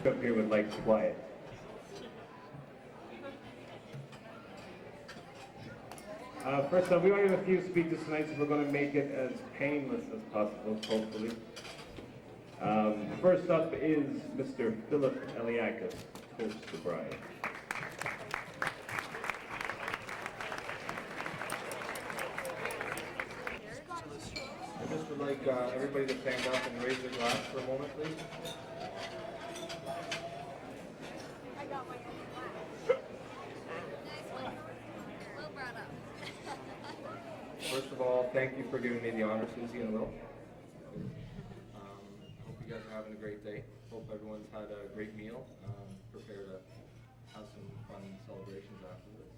Up here would like quiet. First off, we only have a few speeches tonight, so we're going to make it as painless as possible, hopefully. First up is Mr. Philip Eliakis, toast the bride. I just would like everybody to stand up and raise their glass for a moment, please. I got my own glass. Nice one. Well brought up. First of all, thank you for giving me the honor, Suzie and Will. Hope you guys are having a great day. Hope everyone's had a great meal. Prepare to have some fun celebrations afterwards.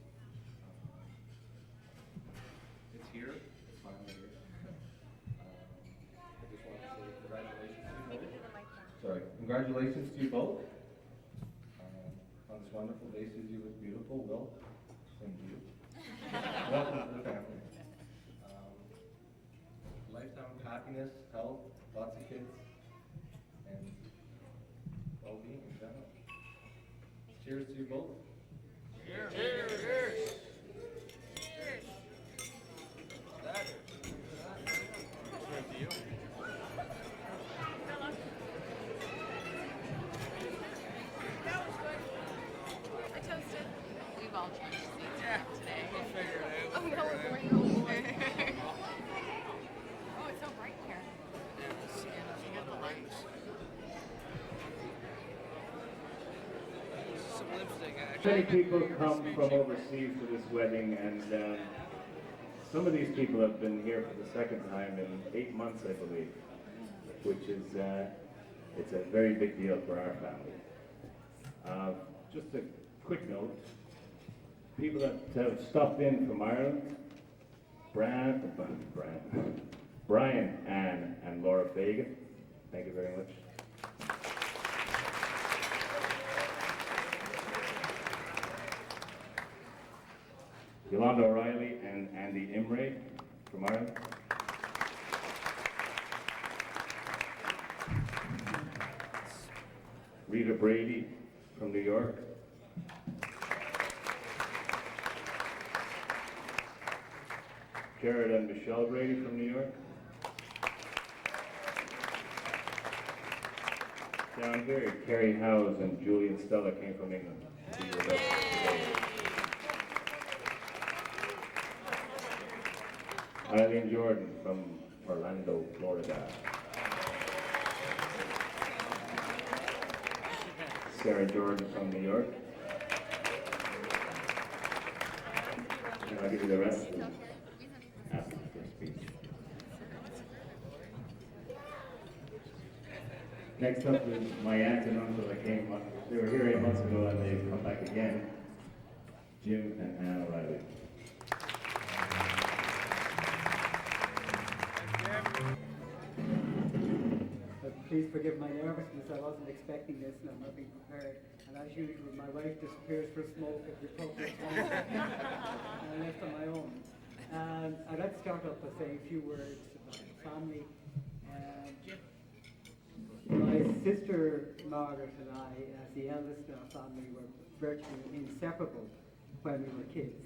It's here. It's finally here. I just want to say congratulations to you both. Sorry, congratulations to you both. On this wonderful day, Suzie, you look beautiful. Will, same to you. Welcome to the family. Lifetime of happiness, health, lots of kids, and well-being in general. Cheers to you both. Cheers. Cheers. Cheers. Cheers. Cheers to you. That was good. I toasted. We've all changed seats today. We'll figure it out. Oh no, we're going home. Oh, it's so bright here. Yeah, you got the lights. Some lipstick, actually. Many people come from overseas to this wedding, and some of these people have been here for the second time in 8 months, I believe, which is it's a very big deal for our family. Just a quick note, people that have stopped in from Ireland, Brian, Anne, and Laura Fagan, thank you very much. Yolanda O'Reilly and Andy Imray from Ireland. Rita Brady from New York. Jared and Michelle Brady from New York. Down here, Kerry Howes and Julie and Stella came from England to be with us today. Eileen Jordan from Orlando, Florida. Sarah Jordan from New York. And I'll give you the rest after the speech. Next up is my aunt and uncle that came up. They were here 8 months ago and they've come back again. Jim and Anne O'Reilly. Please forgive my nervousness. I wasn't expecting this and I'm not being prepared. And as usual, my wife disappears for a smoke at the appropriate time. And I left on my own. I'd like to start off by saying a few words about the family. My sister Margaret and I, as the eldest in our family, were virtually inseparable when we were kids.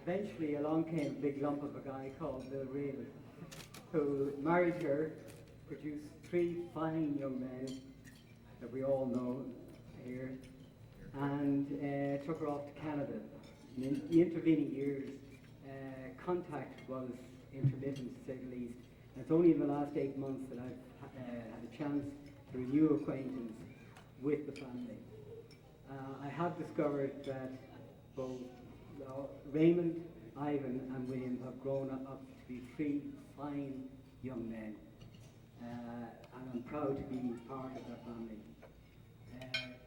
Eventually along came a big lump of a guy called Bill Raven, who married her, produced 3 fine young men that we all know here, and took her off to Canada. In the intervening years, contact was intermittent, to say the least. And it's only in the last 8 months that I've had a chance to renew acquaintance with the family. I have discovered that both Raymond, Ivan, and William have grown up to be 3 fine young men. And I'm proud to be part of that family.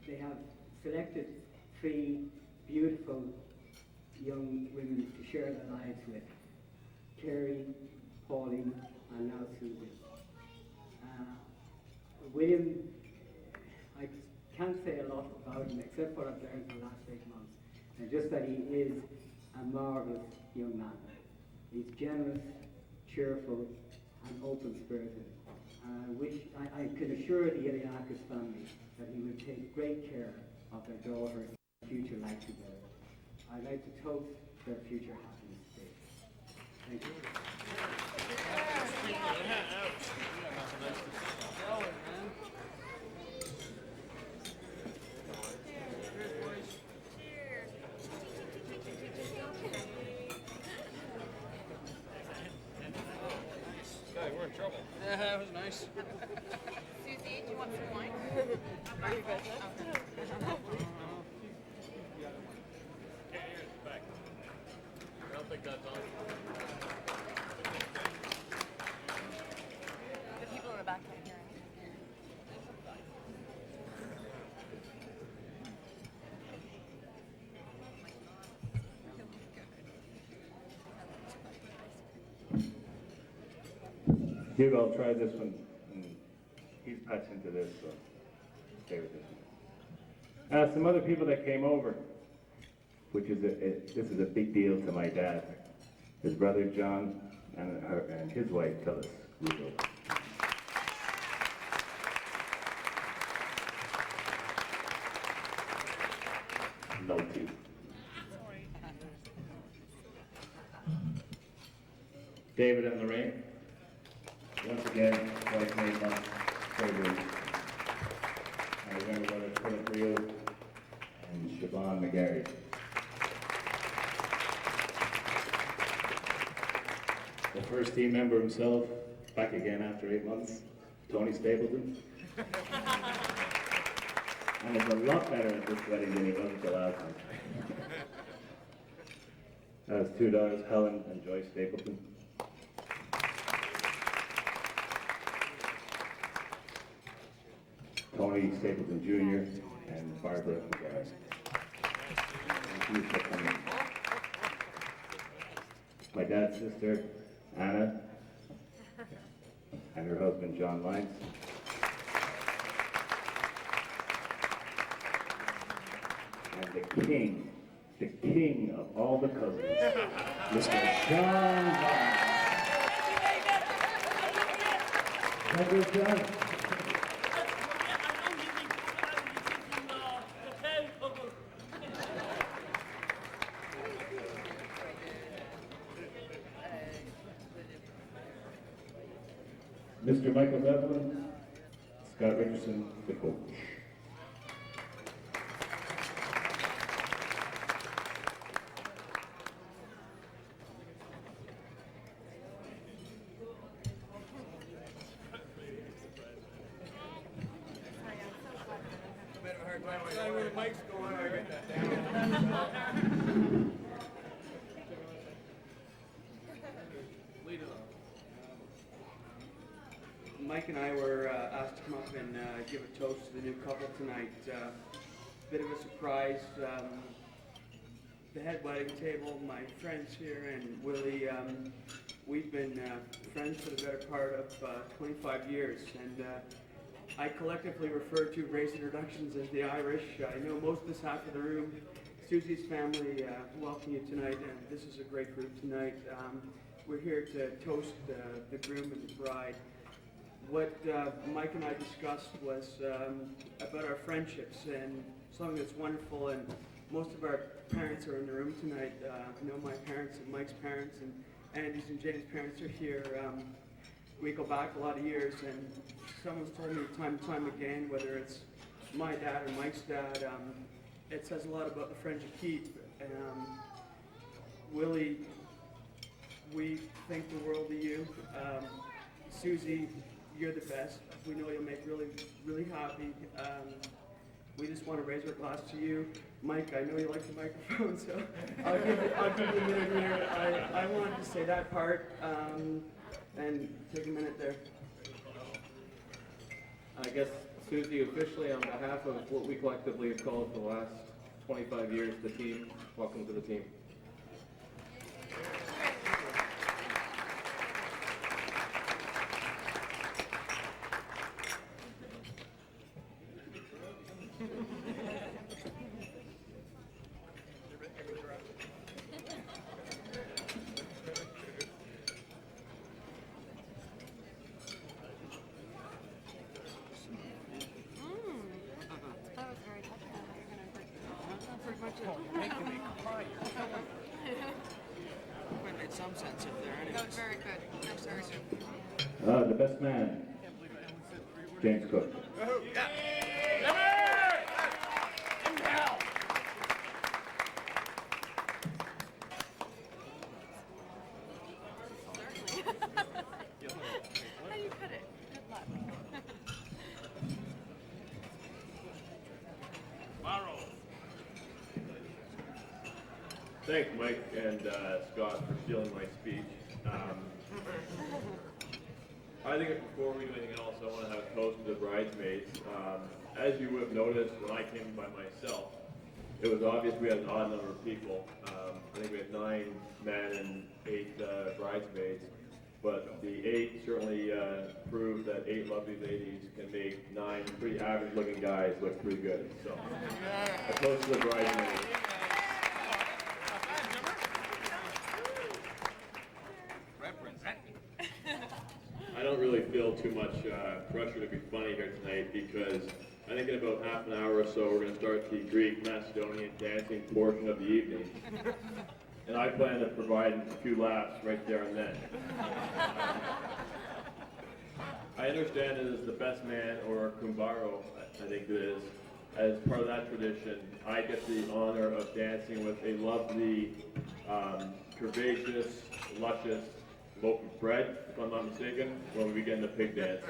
They have selected 3 beautiful young women to share their lives with. Carrie, Pauline, and now Suzie. William, I can't say a lot about him except what I've learned in the last 8 months. And just that he is a marvelous young man. He's generous, cheerful, and open-spirited. I can assure the Iliakis family that he will take great care of their daughter's future life together. I'd like to toast their future happiness today. Thank you. We're in trouble. Yeah, that was nice. Suzie, do you want some wine? Are you good? I don't think that's on. The people in the back can't hear anything. Hugo, I'll try this one. He's patched into this, so stay with this one. Some other people that came over, which is this is a big deal to my dad. His brother John and his wife Phyllis Hugo. No two. David and Lorraine. Once again, wife made months, surgery. My younger brother, Philip Rio, and Siobhan McGarry. The first team member himself, back again after 8 months, Tony Stapleton. And he's a lot better at this wedding than he was at the last one. His two daughters, Helen and Joyce Stapleton. Tony Stapleton Jr. and Barbara McGarry. Thank you for coming. My dad's sister, Anna, and her husband, John Lyons. And the king of all the cousins, Mr. John Lyons. Thank you, John. Mr. Michael Devlin, Scott Richardson, the coach. Where the mic's going, I get that down. Lead it off. Mike and I were asked to come up and give a toast to the new couple tonight. Bit of a surprise. The head wedding table, my friends here and Willie, we've been friends for the better part of 25 years. And I collectively refer to race introductions as the Irish. I know most of this half of the room. Suzie's family welcome you tonight, and this is a great group tonight. We're here to toast the groom and the bride. What Mike and I discussed was about our friendships and something that's wonderful, and most of our parents are in the room tonight. I know my parents and Mike's parents and Andy's and Jenny's parents are here. We go back a lot of years, and someone's told me time and time again, whether it's my dad or Mike's dad, it says a lot about the friends you keep. Willie, we think the world of you. Suzie, you're the best. We know you'll make really happy. We just want to raise our glass to you. Mike, I know you like the microphone, so I'll give you a minute here. I wanted to say that part, and take a minute there. I guess, Suzie, officially on behalf of what we collectively have called the last 25 years, the team, welcome to the team. making me cry. You're killing me. Might make some sense up there That was anyways. very good. I'm sorry. The best man, James Cook. Certainly. How do you put it? Good luck. Thanks, Mike and Scott, for stealing my speech. I think before we do anything else, I want to have a toast to the bridesmaids. As you would have noticed, when I came by myself, it was obvious we had an odd number of people. I think we had 9 men and 8 bridesmaids, but the 8 certainly proved that 8 lovely ladies can make 9 pretty average-looking guys look pretty good. So, a toast to the bridesmaids. I don't really feel too much pressure to be funny here tonight because I think in about half an hour or so we're going to start the Greek Macedonian dancing portion of the evening. And I plan to provide a few laughs right there and then. I understand it is the best man, or kumbaro, I think it is. As part of that tradition, I get the honor of dancing with a lovely, curvaceous, luscious loaf of bread, if I'm not mistaken, when we begin the pig dance.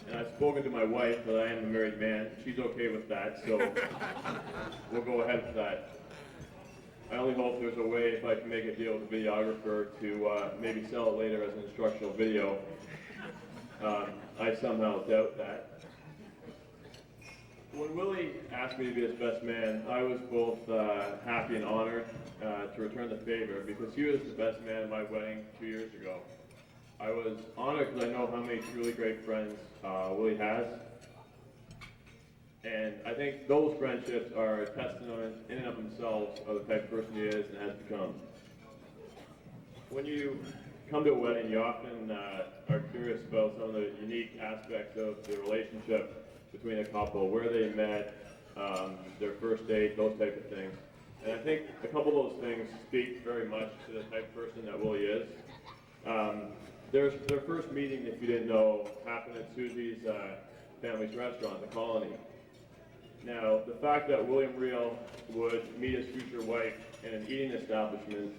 And I've spoken to my wife that I am a married man. She's okay with that, so we'll go ahead with that. I only hope there's a way, if I can make a deal with the videographer, to maybe sell it later as an instructional video. I somehow doubt that. When Willie asked me to be his best man, I was both happy and honored to return the favor because he was the best man at my wedding 2 years ago. I was honored because I know how many truly great friends Willie has. And I think those friendships are a testament in and of themselves of the type of person he is and has become. When you come to a wedding, you often are curious about some of the unique aspects of the relationship between a couple, where they met, their first date, those type of things. And I think a couple of those things speak very much to the type of person that Willie is. Their first meeting, if you didn't know, happened at Suzie's family's restaurant, The Colony. Now, the fact that William Reel would meet his future wife in an eating establishment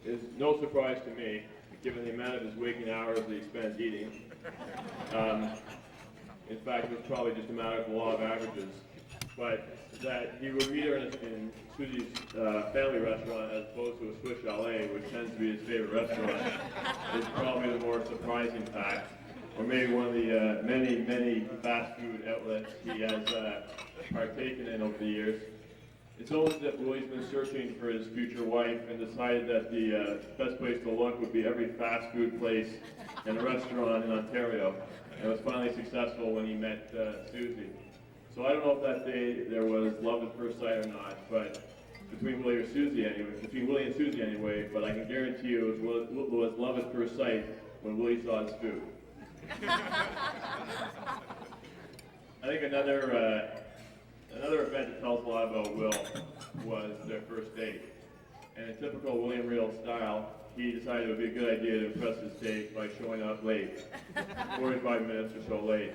is no surprise to me, given the amount of his waking hours that he spends eating. In fact, it was probably just a matter of the law of averages. But that he would meet her in Suzie's family restaurant as opposed to a Swiss Chalet, which tends to be his favorite restaurant, is probably the more surprising fact. Or maybe one of the many, many fast food outlets he has partaken in over the years. It's almost as if Willie's been searching for his future wife and decided that the best place to look would be every fast food place and restaurant in Ontario. And was finally successful when he met Suzie. So I don't know if that day there was love at first sight or not, but between Willie and Suzie anyway, but I can guarantee you it was love at first sight when Willie saw his food. I think another event that tells a lot about Will was their first date. And in typical William Reel style, he decided it would be a good idea to impress his date by showing up late, 45 minutes or so late.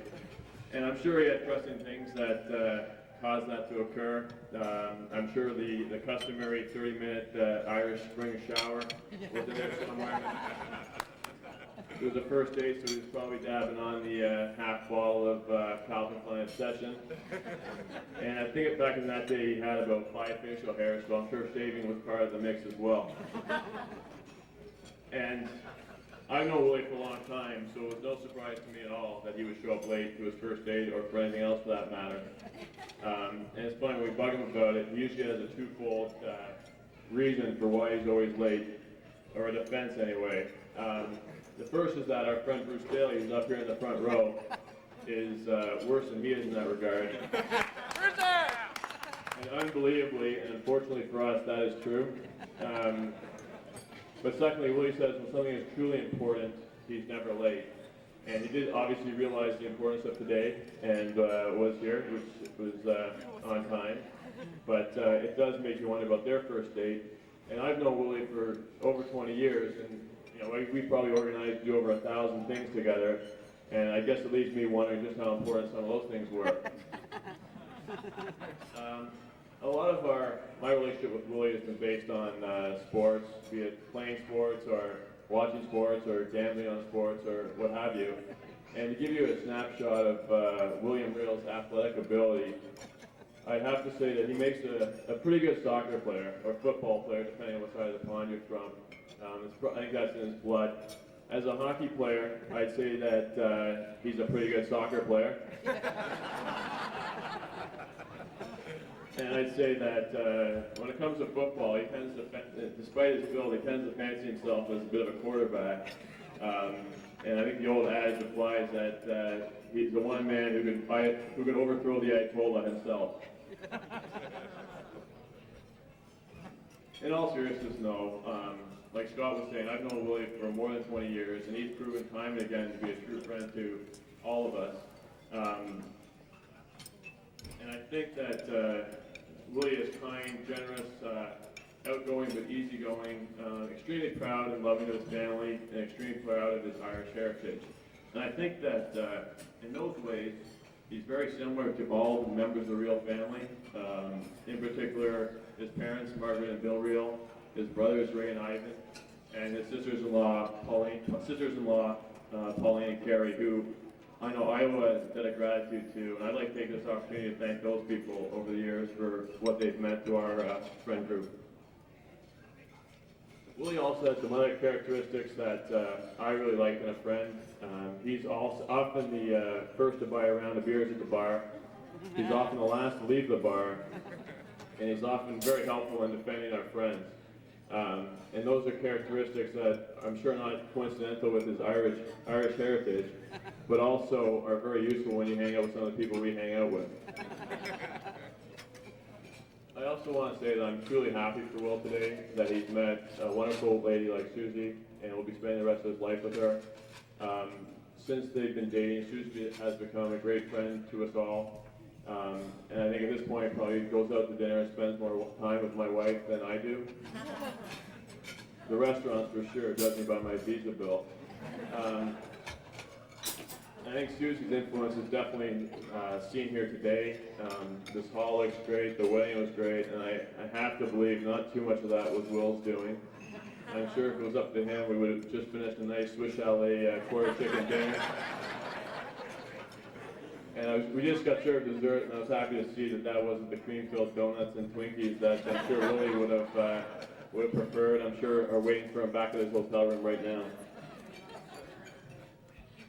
And I'm sure he had pressing things that caused that to occur. I'm sure the customary 30-minute Irish spring shower was in there somewhere. It was the first date, so he was probably dabbing on the half bottle of Calvin Klein Obsession. And I think back in that day he had about 5 facial hairs, so I'm sure shaving was part of the mix as well. And I've known Willie for a long time, so it was no surprise to me at all that he would show up late to his first date or for anything else for that matter. And it's funny, when we bug him about it, he usually has a twofold reason for why he's always late, or a defense anyway. The first is that our friend Bruce Daly, who's up here in the front row, is worse than he is in that regard. And unbelievably, and unfortunately for us, that is true. But secondly, Willie says when something is truly important, he's never late. And he did obviously realize the importance of today and was here, which was on time. But it does make you wonder about their first date. And I've known Willie for over 20 years, and you know, we probably organized to do over 1,000 things together. And I guess it leaves me wondering just how important some of those things were. A lot of my relationship with Willie has been based on sports, be it playing sports or watching sports or gambling on sports or what have you. And to give you a snapshot of William Reel's athletic ability, I'd have to say that he makes a pretty good soccer player or football player, depending on what side of the pond you're from. I think that's in his blood. As a hockey player, I'd say that he's a pretty good soccer player. And I'd say that when it comes to football, he tends to, despite his build, he tends to fancy himself as a bit of a quarterback. And I think the old adage applies that he's the one man who can overthrow the Ayatollah himself. In all seriousness, no. Like Scott was saying, I've known Willie for more than 20 years, and he's proven time and again to be a true friend to all of us. And I think that Willie is kind, generous, outgoing but easygoing, extremely proud and loving of his family, and extremely proud of his Irish heritage. And I think that in those ways, he's very similar to all the members of the Reel family. In particular, his parents, Margaret and Bill Reel, his brothers, Ray and Ivan, and his sisters-in-law, Pauline and Carrie, who I know I owe a debt of gratitude to, and I'd like to take this opportunity to thank those people over the years for what they've meant to our friend group. Willie also has some other characteristics that I really like in a friend. He's also often the first to buy a round of beers at the bar. He's often the last to leave the bar, and he's often very helpful in defending our friends. And those are characteristics that I'm sure not coincidental with his Irish heritage, but also are very useful when you hang out with some of the people we hang out with. I also want to say that I'm truly happy for Will today, that he's met a wonderful lady like Suzie, and will be spending the rest of his life with her. Since they've been dating, Suzie has become a great friend to us all. And I think at this point probably goes out to dinner and spends more time with my wife than I do. The restaurants for sure, judging by my visa bill. I think Susie's influence is definitely seen here today. This hall looks great, the wedding was great, and I have to believe not too much of that was Will's doing. I'm sure if it was up to him, we would have just finished a nice Swiss chalet quarter chicken dinner. And we just got served dessert, and I was happy to see that that wasn't the cream-filled donuts and Twinkies that I'm sure Willie would have preferred. I'm sure are waiting for him back at his hotel room right now.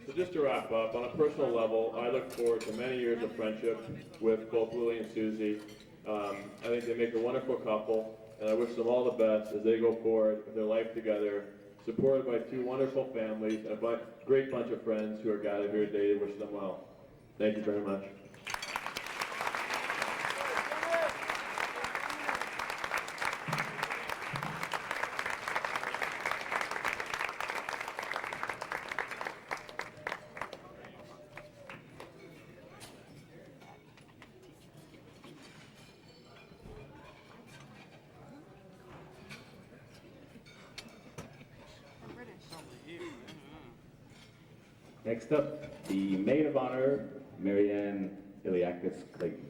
So just to wrap up, on a personal level, I look forward to many years of friendship with both Willie and Suzie. I think they make a wonderful couple, and I wish them all the best as they go forward with their life together, supported by two wonderful families and a great bunch of friends who are gathered here today to wish them well. Thank you very much. Next up, the maid of honor, Marianne Iliakis Clayton.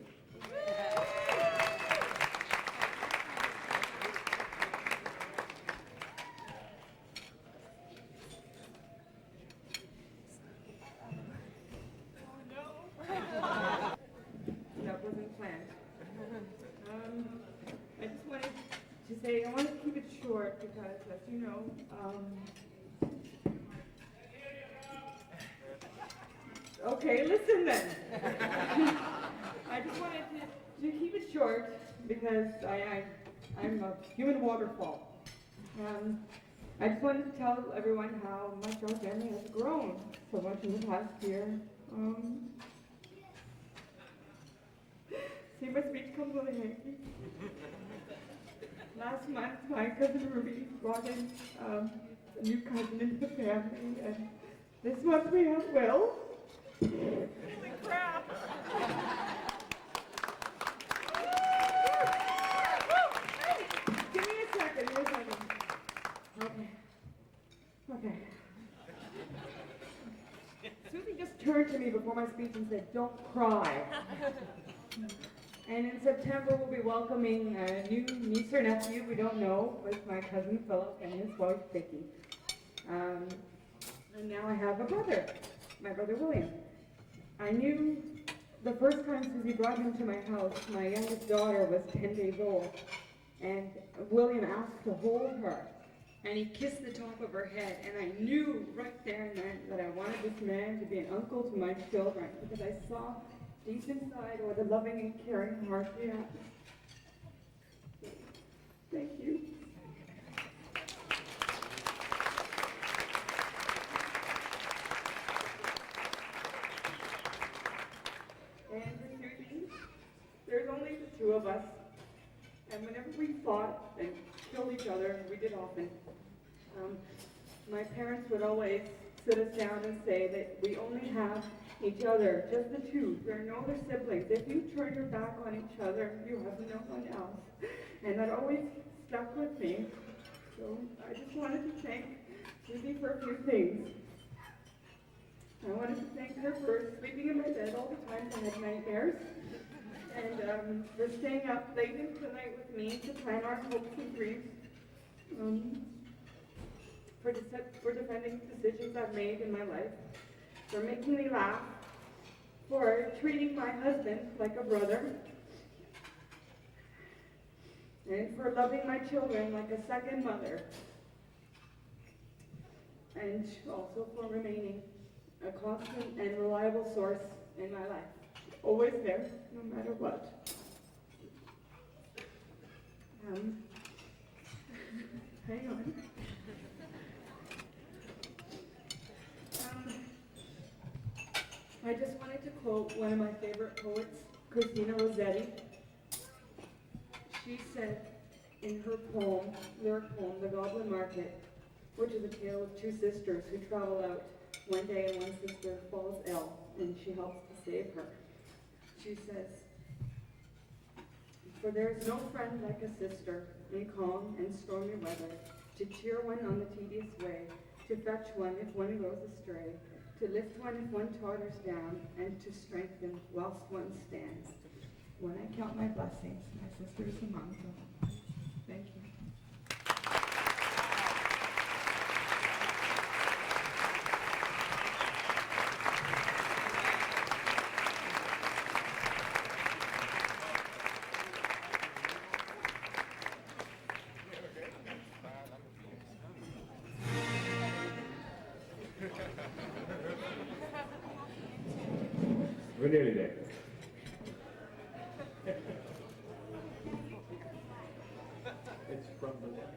That wasn't planned. I just wanted to say, I wanted to keep it short because, as you know, okay, listen then. I just wanted to keep it short because I'm a human waterfall. I just wanted to tell everyone how much our family has grown so much in the past year. See, my speech comes really hanky. Last month, my cousin Ruby brought in a new cousin into the family, and This month we have Will. Holy crap! Give me a second, give me a second. Okay. Okay. Susie just turned to me before my speech and said, "Don't cry." And in September, we'll be welcoming a new niece or nephew we don't know, with my cousin Philip and his wife Vicky. And now I have a brother, my brother William. I knew the first time Susie brought him to my house, my youngest daughter was 10 days old, and William asked to hold her. And he kissed the top of her head, and I knew right there and then that I wanted this man to be an uncle to my children, because I saw deep inside what a loving and caring heart he had. Thank you. And for Susie, there's only the two of us, and whenever we fought and killed each other, we did often, my parents would always sit us down and say that we only have each other, just the two. There are no other siblings. If you turn your back on each other, you have no one else. And that always stuck with me. So I just wanted to thank Susie for a few things. I wanted to thank her for sleeping in my bed all the time I had nightmares, and for staying up late into the night with me to plan our hopes and dreams, for defending decisions I've made in my life, for making me laugh, for treating my husband like a brother, and for loving my children like a second mother, and also for remaining a constant and reliable source in my life. Always there, no matter what. Hang on. I just wanted to quote one of my favorite poets, Christina Rossetti. She said in her poem, lyric poem, The Goblin Market, which is a tale of two sisters who travel out one day and one sister falls ill and she helps to save her. She says, "For there is no friend like a sister in calm and stormy weather, to cheer one on the tedious way, to fetch one if one goes astray, to lift one if one totters down, and to strengthen whilst one stands. When I count my blessings, my sister is among them." Thank you. We're nearly there. It's from the dead.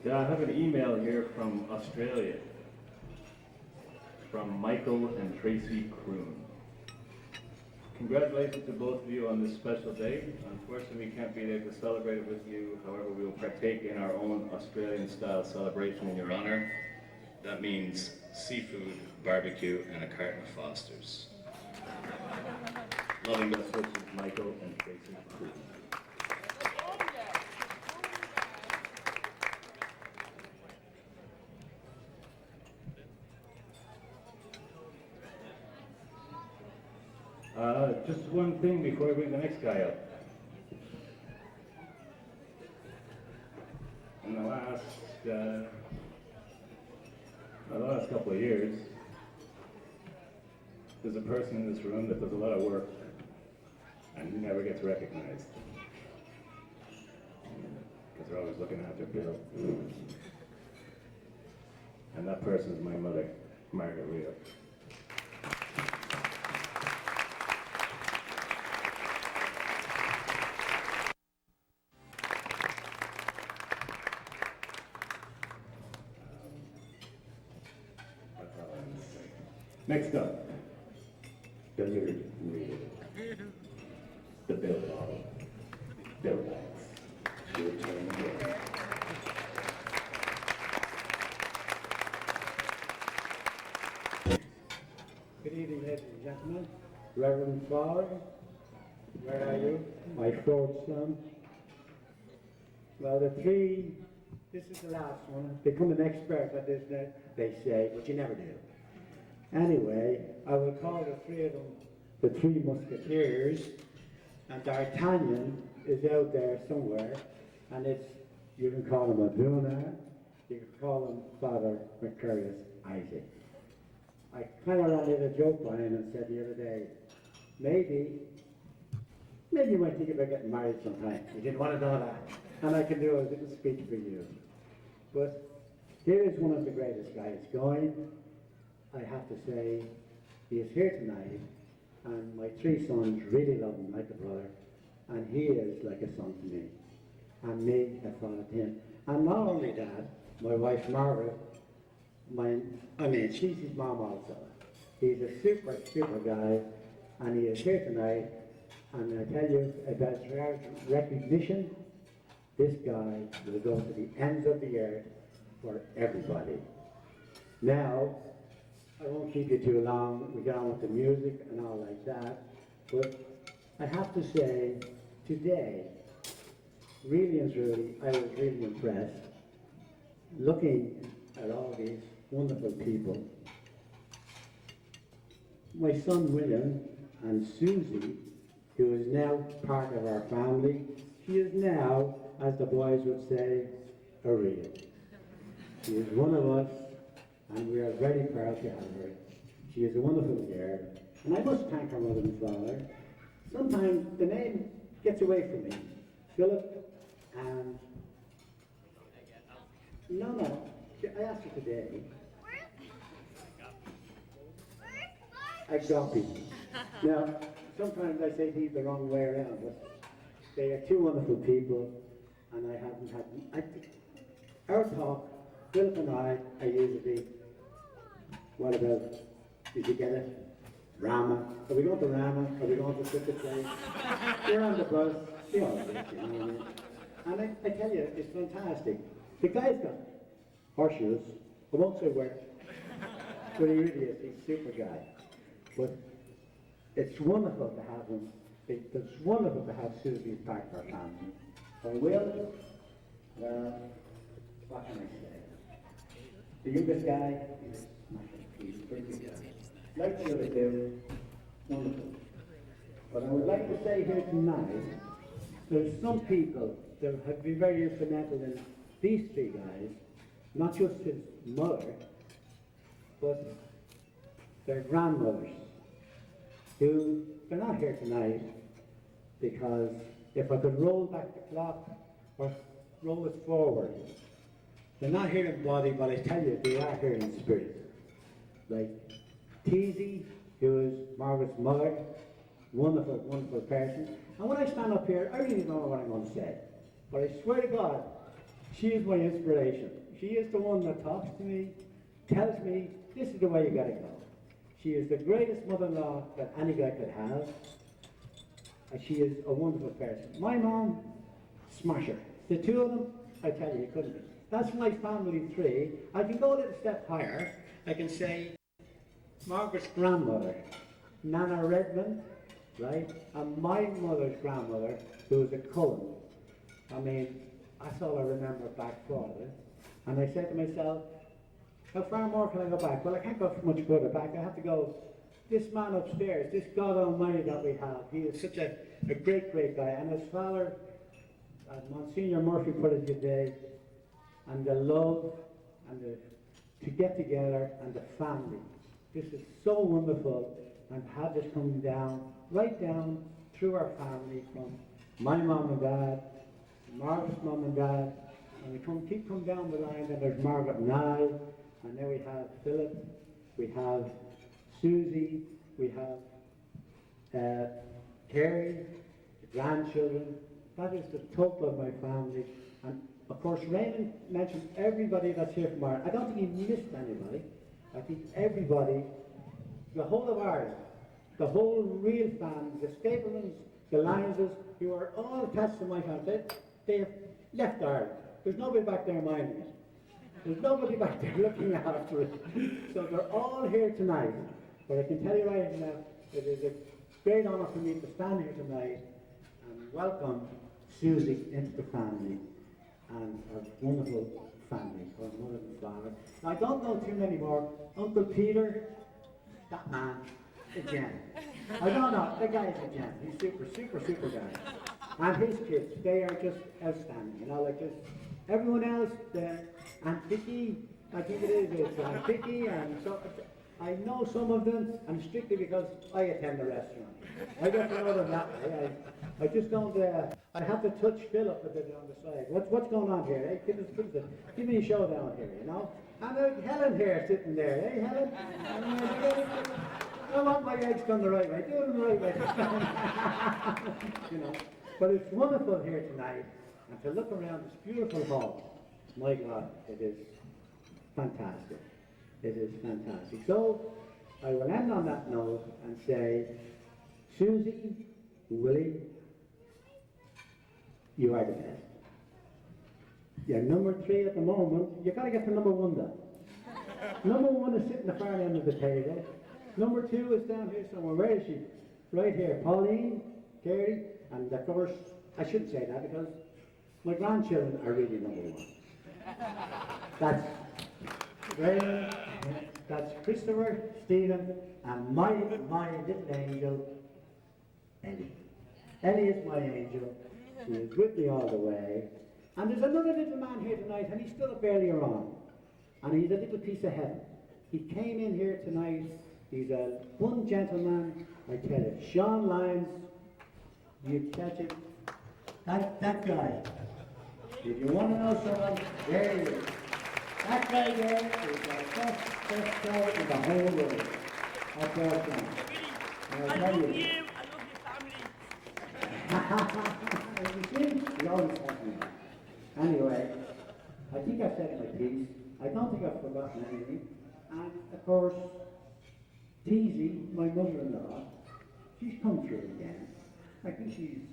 Yeah, I have an email here from Australia, from Michael and Tracy Kroon. Congratulations to both of you on this special day. Unfortunately, we can't be there to celebrate it with you. However, we will partake in our own Australian-style celebration in your honor. That means seafood, barbecue, and a carton of Foster's. Loving best wishes, Michael and Tracy Kroon. Just one thing before we bring the next guy up. In the last couple of years, there's a person in this room that does a lot of work and he never gets recognized. Because they're always looking after Bill. And that person is my mother, Margarita. Next up, Billiard Reed. the Bill model. Bill Banks. Your turn again. Good evening, ladies and gentlemen. Reverend Father, where are you? My fourth son. Well, this is the last one. Become an expert at this, they say, but you never do. Anyway, I will call the three of them the Three Musketeers, and D'Artagnan is out there somewhere, and you can call him Aduna, you can call him Father Mercurius Isaac. I kind of ran a joke by him and said the other day, maybe you might think about getting married sometime. You didn't want to know that. And I can do a little speech for you. But here is one of the greatest guys going. I have to say, he is here tonight, and my three sons really love him like a brother, and he is like a son to me, and me a father to him. And not only that, my wife Margaret, she's his mom also. He's a super, super guy, and he is here tonight, and I tell you, about recognition, this guy will go to the ends of the earth for everybody. Now, I won't keep you too long, we get on with the music and all like that, but I have to say, today, really and truly, I was really impressed looking at all these wonderful people. My son William and Suzie, who is now part of our family, she is now, as the boys would say, a real. She is one of us, and we are very proud to have her. She is a wonderful girl, and I must thank her mother and father. Sometimes the name gets away from me. Philip and... No, I asked her today. Agape. Now, sometimes I say these the wrong way around, but they are two wonderful people, and I haven't had... Our talk, Philip and I are usually, what about, did you get it? Rama. Are we going to Rama? Are we going to Super Place? We're on the bus. You know what I mean? And I tell you, it's fantastic. The guy's got horseshoes. I won't say where, but he really is. He's a super guy. But it's wonderful to have him. It's wonderful to have Susie as part of our family. For Will, well, what can I say? The youngest guy is smashing. He's a pretty good guy. Like the other two, wonderful. But I would like to say here tonight, there's some people that have been very instrumental in these three guys, not just his mother, but their grandmothers, who, they're not here tonight, because if I could roll back the clock, or roll it forward, they're not here in body, but I tell you, they are here in spirit. Like Teasy, who is Margaret's mother, wonderful, wonderful person. And when I stand up here, I really don't know what I'm going to say. But I swear to God, she is my inspiration. She is the one that talks to me, tells me, this is the way you got to go. She is the greatest mother-in-law that any guy could have. And she is a wonderful person. My mom, smasher. The two of them, I tell you, you couldn't be. That's my family tree. I can go a little step higher. I can say Margaret's grandmother, Nana Redmond, right? And my mother's grandmother, who was a Cullen. I mean, that's all I remember back farther. And I said to myself, how far more can I go back? Well, I can't go much further back. I have to go, this man upstairs, this God Almighty that we have, he is such a great, great guy. And his father, as Monsignor Murphy put it today, and the love, and to get together, and the family. This is so wonderful, and have this coming down, right down through our family, from my mom and dad, Margaret's mom and dad, and we keep coming down the line, and there's Margaret and I, and then we have Philip, we have Susie, we have Carrie, the grandchildren. That is the total of my family. And of course, Raymond mentioned everybody that's here from Ireland. I don't think he missed anybody. I think everybody, the whole of Ireland, the whole real family, the Staplemans, the Lionses, who are all attached to my family. They have left Ireland. There's nobody back there minding it. There's nobody back there looking after it. So they're all here tonight. But I can tell you right now, it is a great honour for me to stand here tonight and welcome Suzie into the family and her wonderful family, her mother and father. Now, I don't know too many more. Uncle Peter, that man, again. I don't know, the guy's a gem. He's super guy. And his kids, they are just outstanding, you know, like just everyone else, Aunt Vicky, I think it is, it's Aunt Vicky, and so, I know some of them, and strictly because I attend the restaurant. I get to know them that way. I just don't, I have to touch Philip a bit on the side. What's going on here? Hey, give me a showdown here, you know? And Helen here, sitting there. Hey, Helen? I want my eggs done the right way. Do them the right way. You know? But it's wonderful here tonight, and to look around this beautiful hall. My God, it is fantastic. It is fantastic. So, I will end on that note and say, Suzie, Willie, you are the best. You're number 3 at the moment. You've got to get to number 1 though. Number 1 is sitting at the far end of the table. Number 2 is down here somewhere. Where is she? Right here. Pauline, Carrie, and of course, I shouldn't say that because my grandchildren are really number 1. That's Graham, that's Christopher, Stephen, and my little angel, Ellie. Ellie is my angel. She is with me all the way. And there's another little man here tonight, and he stood up earlier on. And he's a little piece of heaven. He came in here tonight. He's one gentleman, I tell you, Sean Lyons. You catch it? That guy. If you want to know someone, there he is. That guy there is the best guy in the whole world. That's our son. I love you. I love your family. You see? He always has me. Anyway, I think I've said my piece. I don't think I've forgotten anything. And of course, Daisy, my mother-in-law, she's come through again. I think she's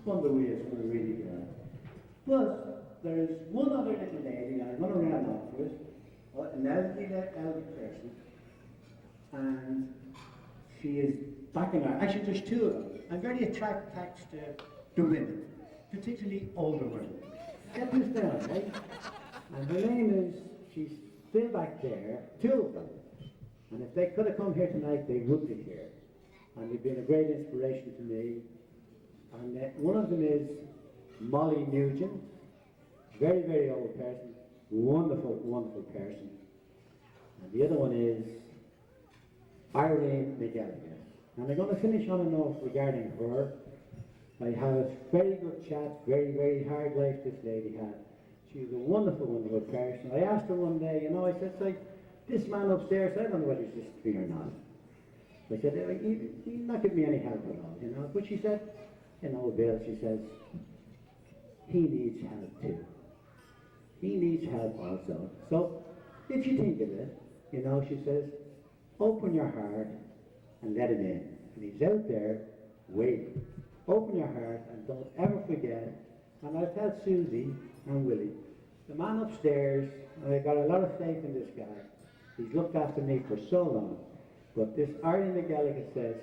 spun the wheels for a really good. But there is one other little lady, and I'm going to round off with, an elderly person, and she is back in Ireland. Actually, there's 2 of them. I'm very attached to women, particularly older women. Get this down, right? And her name is, she's still back there, 2 of them. And if they could have come here tonight, they would be here. And they've been a great inspiration to me. And one of them is Molly Nugent, very old person, wonderful person. And the other one is Irene McGallagher. And I'm going to finish on a note regarding her. I had a very good chat, very hard life this lady had. She's a wonderful person. I asked her one day, you know, I said, like, this man upstairs, I don't know whether he's just me or not. I said, he's not giving me any help at all, you know. But she said, you know, Bill, she says, he needs help too. He needs help also. So, if you think of it, you know, she says, open your heart and let him in. And he's out there waiting. Open your heart and don't ever forget. And I'll tell Suzie and Willie, the man upstairs, and I've got a lot of faith in this guy. He's looked after me for so long. But this Arnie McGallagher says,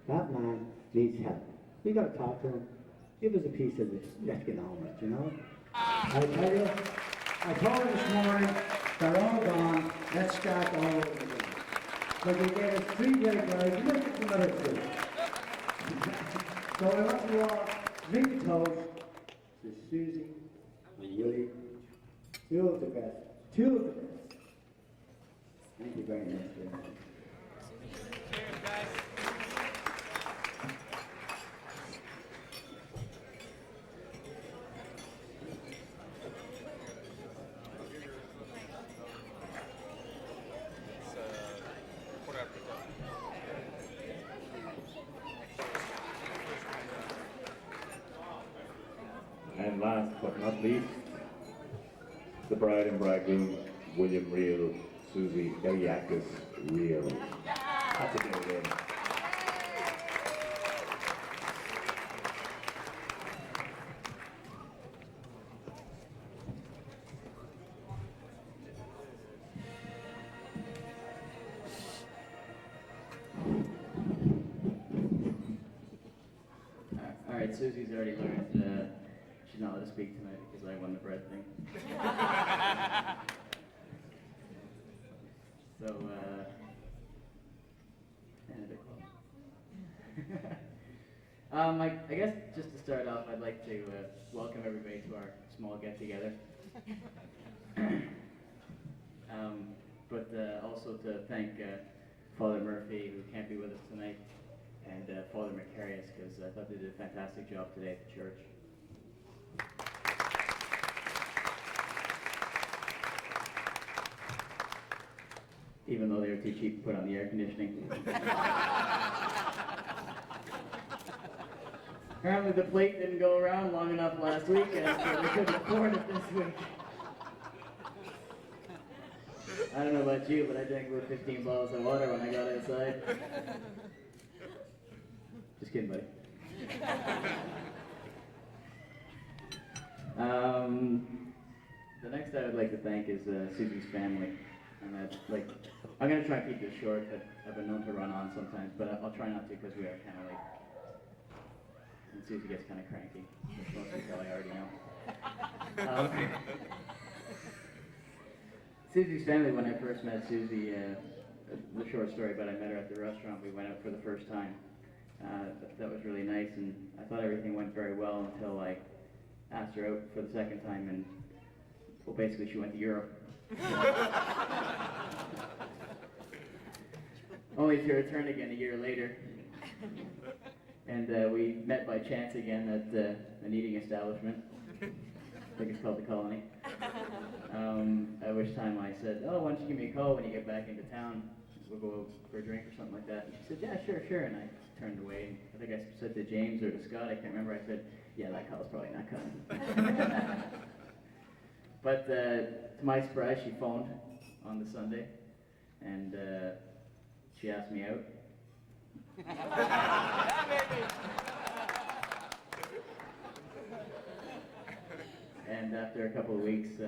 that man needs help. We got to talk to him. Give us a piece of this. Let's get on with it, you know? I tell you, I told her this morning, they're all gone. Let's start all over again. But you gave us 3 great guys. Look at another 2. So I want you all drink a toast to Suzie and Willie. 2 of the best. 2 of the best. Thank you very much. Cheers, guys. And last but not least, the bride and bridegroom, William Reel, Suzie Eliakis Reel. That's a good name. Susie's already learned she's not allowed to speak tonight because I won the bread thing. So, and a bit close. I guess just to start off, I'd like to welcome everybody to our small get-together. But also to thank Father Murphy, who can't be with us tonight, and Father Macarius, because I thought they did a fantastic job today at the church. Even though they were too cheap to put on the air conditioning. Apparently the plate didn't go around long enough last week, and so we couldn't afford it this week. I don't know about you, but I drank about 15 bottles of water when I got outside. Just kidding, buddy. The next I would like to thank is Suzie's family. And I'm going to try and keep this short, but I've been known to run on sometimes, but I'll try not to because we are kind of late. And Suzie gets kind of cranky, which most of you probably already know. Suzie's family, when I first met Suzie, the short story, but I met her at the restaurant. We went out for the first time. That was really nice, and I thought everything went very well until I asked her out for the second time, and well, basically she went to Europe. Only to return again a year later. And we met by chance again at an eating establishment. I think it's called the Colony. At which time I said, oh, why don't you give me a call when you get back into town? We'll go for a drink or something like that. And she said, yeah, sure. And I turned away. And I think I said to James or to Scott, I can't remember. I said, yeah, that call's probably not coming. But to my surprise, she phoned on the Sunday. And she asked me out. And after a couple of weeks,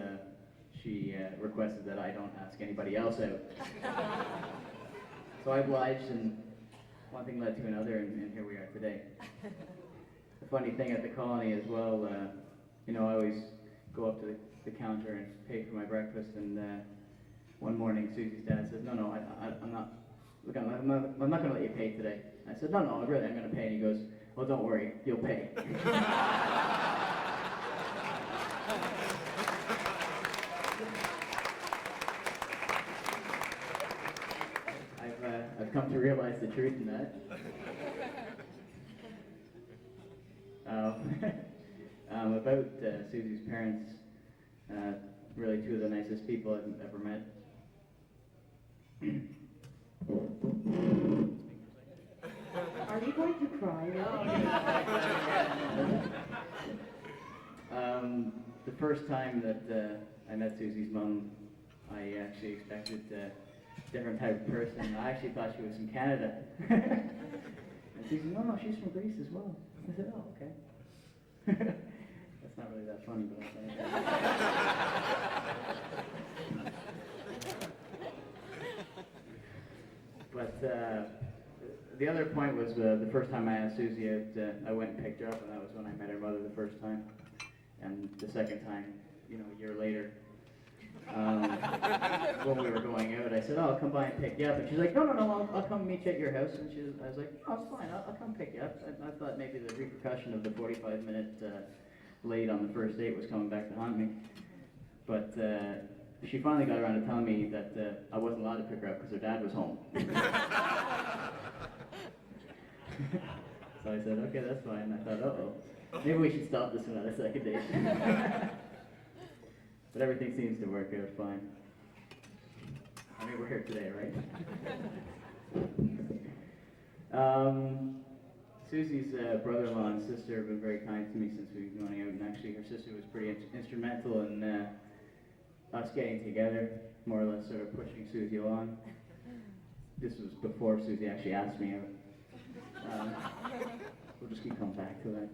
she requested that I don't ask anybody else out. So I obliged, and one thing led to another, and here we are today. The funny thing at the Colony as well, I always go up to the counter and pay for my breakfast, and one morning Susie's dad says, no, I'm not. Look, I'm not going to let you pay today. I said, no, really, I'm going to pay. And he goes, well, don't worry, you'll pay. I've come to realize the truth in that. About Susie's parents, really two of the nicest people I've ever met. Are you going to cry? The first time that I met Susie's mom, I actually expected a different type of person. I actually thought she was from Canada. And Susie said, no, she's from Greece as well. I said, oh, okay. That's not really that funny, but But the other point was the first time I asked Suzie out, I went and picked her up, and that was when I met her mother the first time. And the second time, a year later, when we were going out, I said, oh, I'll come by and pick you up. And she's like, no, I'll come meet you at your house. And I was like, oh, it's fine, I'll come pick you up. I thought maybe the repercussion of the 45-minute late on the first date was coming back to haunt me. But she finally got around to telling me that I wasn't allowed to pick her up because her dad was home. So I said, okay, that's fine. I thought, uh-oh, maybe we should stop this one on a second date. But everything seems to work out fine. I mean, we're here today, right? Susie's brother-in-law and sister have been very kind to me since we've been going out, and actually her sister was pretty instrumental in us getting together, more or less sort of pushing Suzie along. This was before Suzie actually asked me out. We'll just keep coming back to that.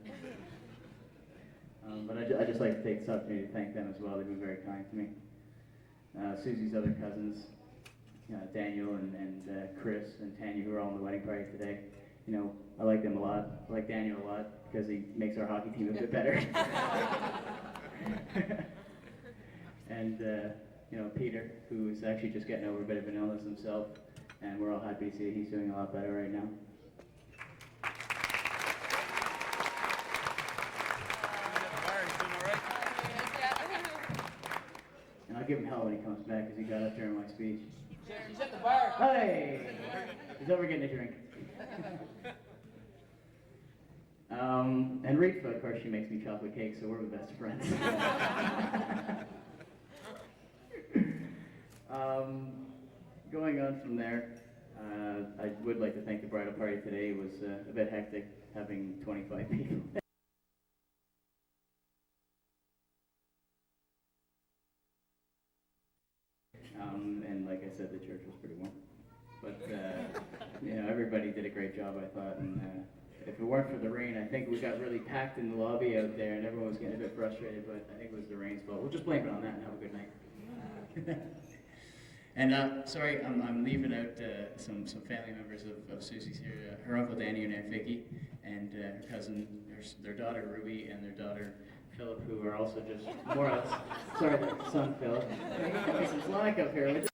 But I'd just like to take this opportunity to thank them as well. They've been very kind to me. Susie's other cousins, Daniel and Chris and Tanya, who are all in the wedding party today, you know, I like them a lot. I like Daniel a lot because he makes our hockey team a bit better. And, you know, Peter, who is actually just getting over a bit of an illness himself, and we're all happy to see that he's doing a lot better right now. And I'll give him hell when he comes back because he got up during my speech. He's at the bar. Hey! He's over getting a drink. And Rita, of course, she makes me chocolate cake, so we're the best friends. Going on from there, I would like to thank the bridal party today. It was a bit hectic having 25 people. And like I said, the church was pretty warm. But, you know, everybody did a great job, I thought. And if it weren't for the rain, I think we got really packed in the lobby out there, and everyone was getting a bit frustrated, but I think it was the rain's fault. We'll just blame it on that and have a good night. And sorry, I'm leaving out some family members of Susie's here. Her uncle Danny and Aunt Vicky, and her cousin, their daughter Ruby, and their daughter Philip, who are also just more or less, sorry, their son Philip. Some slack up here.